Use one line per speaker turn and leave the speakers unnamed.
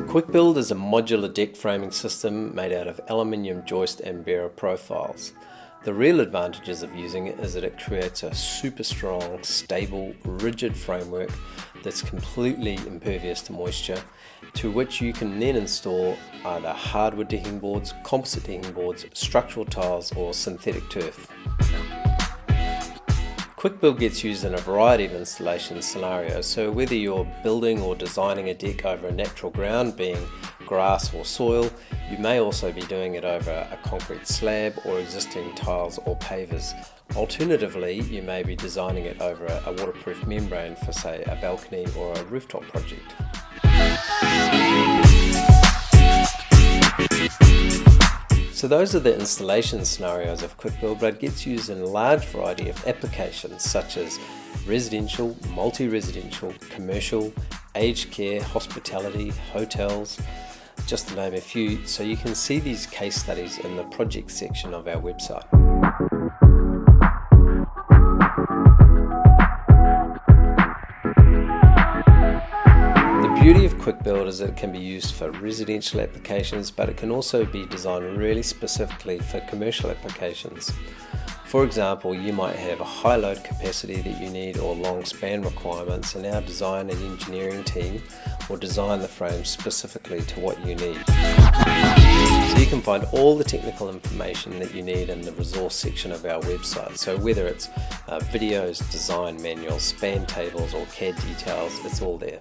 QwickBuild is a modular deck framing system made out of aluminium joist and bearer profiles. The real advantages of using it is that it creates a super strong, stable, rigid framework that's completely impervious to moisture, to which you can then install either hardwood decking boards, composite decking boards, structural tiles or synthetic turf. QwickBuild gets used in a variety of installation scenarios, so whether you're building or designing a deck over a natural ground, being grass or soil, you may also be doing it over a concrete slab or existing tiles or pavers. Alternatively, you may be designing it over a waterproof membrane for, say, a balcony or a rooftop project. So those are the installation scenarios of QwickBuild, but it gets used in a large variety of applications such as residential, multi-residential, commercial, aged care, hospitality, hotels, just to name a few. So you can see these case studies in the project section of our website. The beauty of QwickBuild is that it can be used for residential applications, but it can also be designed really specifically for commercial applications. For example, you might have a high load capacity that you need or long span requirements, and our design and engineering team will design the frame specifically to what you need. So you can find all the technical information that you need in the resource section of our website. So whether it's videos, design manuals, span tables or CAD details, it's all there.